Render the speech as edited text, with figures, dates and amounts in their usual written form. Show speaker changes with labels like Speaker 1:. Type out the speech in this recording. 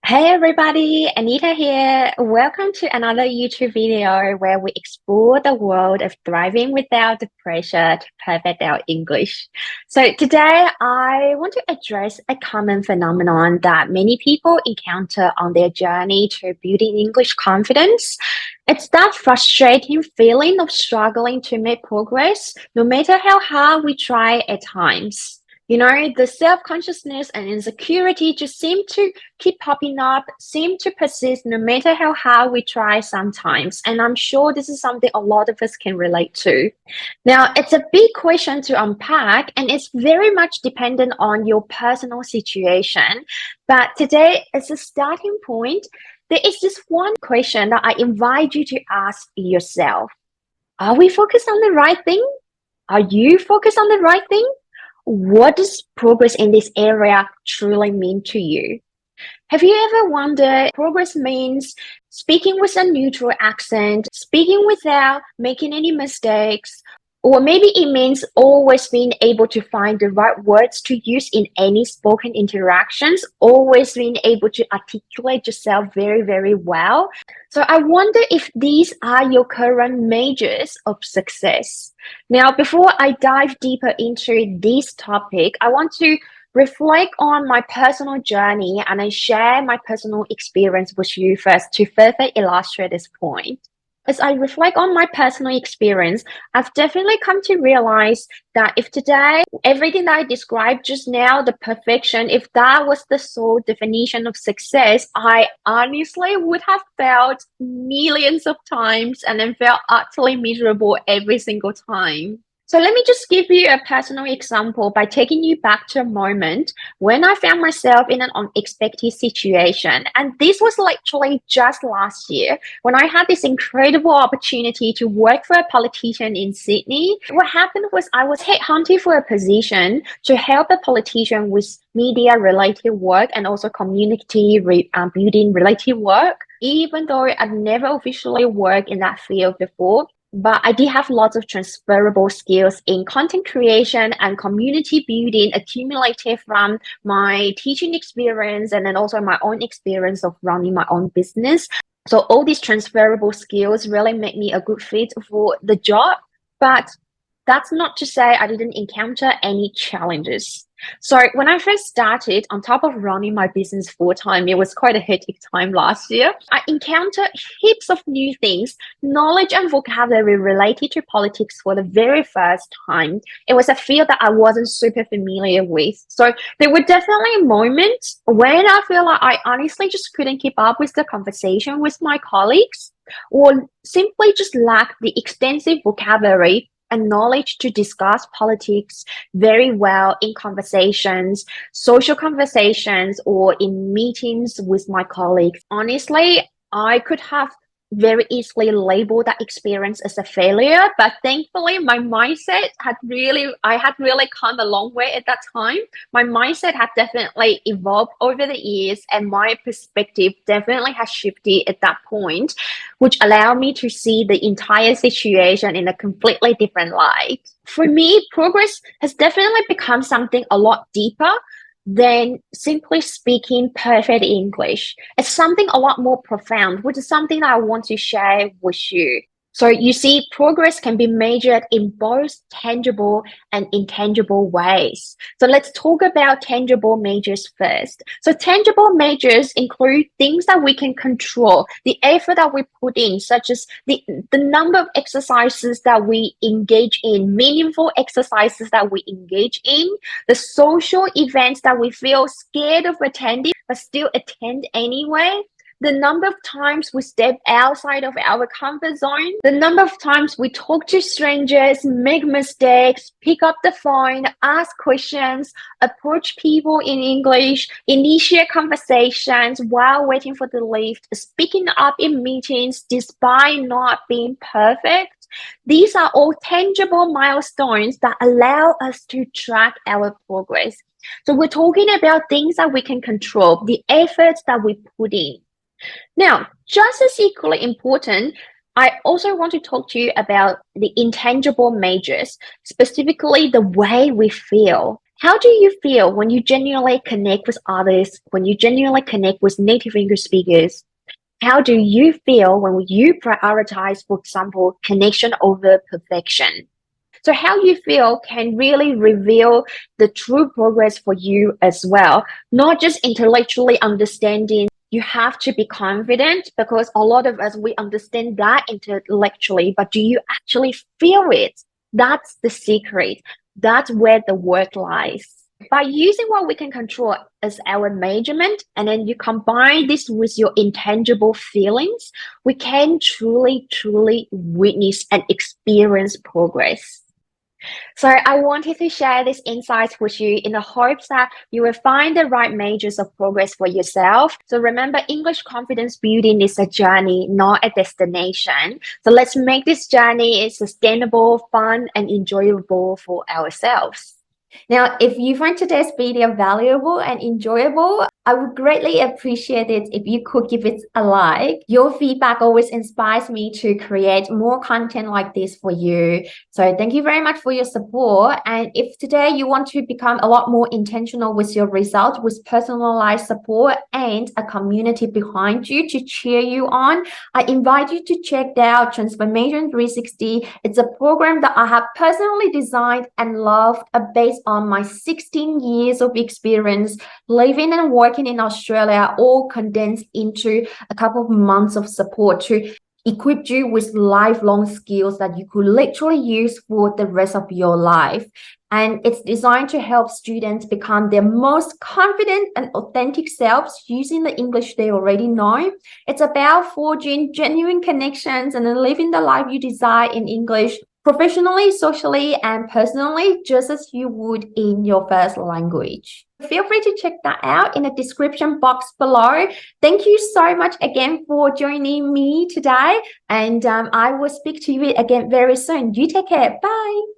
Speaker 1: Hey everybody, Anita here. Welcome to another YouTube video where we explore the world of thriving without the pressure to perfect our English. So today I want to address a common phenomenon that many people encounter on their journey to building English confidence. It's that frustrating feeling of struggling to make progress, no matter how hard we try at times. The self-consciousness and insecurity just seem to keep popping up, seem to persist no matter how hard we try sometimes. And I'm sure this is something a lot of us can relate to. Now, it's a big question to unpack, and it's very much dependent on your personal situation. But today, as a starting point, there is this one question that I invite you to ask yourself. Are we focused on the right thing? Are you focused on the right thing? What does progress in this area truly mean to you? Have you ever wondered progress means speaking with a neutral accent, speaking without making any mistakes, or maybe it means always being able to find the right words to use in any spoken interactions, always being able to articulate yourself very, very well. So I wonder if these are your current measures of success. Now, before I dive deeper into this topic, I want to reflect on my personal journey and I share my personal experience with you first to further illustrate this point. As I reflect on my personal experience, I've definitely come to realize that if today, everything that I described just now, the perfection, if that was the sole definition of success, I honestly would have failed millions of times and then felt utterly miserable every single time. So let me just give you a personal example by taking you back to a moment when I found myself in an unexpected situation. And this was literally just last year when I had this incredible opportunity to work for a politician in Sydney. What happened was I was headhunted for a position to help a politician with media related work and also community building related work. Even though I'd never officially worked in that field before, but I did have lots of transferable skills in content creation and community building accumulated from my teaching experience and then also my own experience of running my own business. So all these transferable skills really make me a good fit for the job. But that's not to say I didn't encounter any challenges. So when I first started, on top of running my business full time, it was quite a hectic time last year. I encountered heaps of new things, knowledge and vocabulary related to politics for the very first time. It was a field that I wasn't super familiar with. So there were definitely moments when I feel like I honestly just couldn't keep up with the conversation with my colleagues, or simply just lacked the extensive vocabulary and knowledge to discuss politics very well in conversations, social conversations, or in meetings with my colleagues. Honestly, I could have very easily labeled that experience as a failure, but thankfully my mindset I had really come a long way at that time. My mindset had definitely evolved over the years and my perspective definitely has shifted at that point, which allowed me to see the entire situation in a completely different light. For me, progress has definitely become something a lot deeper than simply speaking perfect English. It's something a lot more profound, which is something that I want to share with you. So you see, progress can be measured in both tangible and intangible ways. So let's talk about tangible measures first. So tangible measures include things that we can control, the effort that we put in, such as the number of exercises that we engage in, meaningful exercises that we engage in, the social events that we feel scared of attending but still attend anyway, the number of times we step outside of our comfort zone, the number of times we talk to strangers, make mistakes, pick up the phone, ask questions, approach people in English, initiate conversations while waiting for the lift, speaking up in meetings despite not being perfect. These are all tangible milestones that allow us to track our progress. So we're talking about things that we can control, the efforts that we put in. Now, just as equally important, I also want to talk to you about the intangible measures, specifically the way we feel. How do you feel when you genuinely connect with others, when you genuinely connect with native English speakers? How do you feel when you prioritize, for example, connection over perfection? So how you feel can really reveal the true progress for you as well, not just intellectually understanding. You have to be confident because a lot of us, we understand that intellectually, but do you actually feel it? That's the secret. That's where the work lies. By using what we can control as our measurement, and then you combine this with your intangible feelings, we can truly, truly witness and experience progress. So I wanted to share these insights with you in the hopes that you will find the right measures of progress for yourself. So remember, English confidence building is a journey, not a destination. So let's make this journey sustainable, fun, and enjoyable for ourselves.
Speaker 2: Now, if you find today's video valuable and enjoyable, I would greatly appreciate it if you could give it a like. Your feedback always inspires me to create more content like this for you. So thank you very much for your support. And if today you want to become a lot more intentional with your result, with personalized support and a community behind you to cheer you on, I invite you to check out Transformation 360. It's a program that I have personally designed and loved based on my 16 years of experience living and working in Australia, all condensed into a couple of months of support to equip you with lifelong skills that you could literally use for the rest of your life. And it's designed to help students become their most confident and authentic selves using the English they already know. It's about forging genuine connections and then living the life you desire in English, professionally, socially, and personally, just as you would in your first language. Feel free to check that out in the description box below. Thank you so much again for joining me today, and I will speak to you again very soon. You take care. Bye.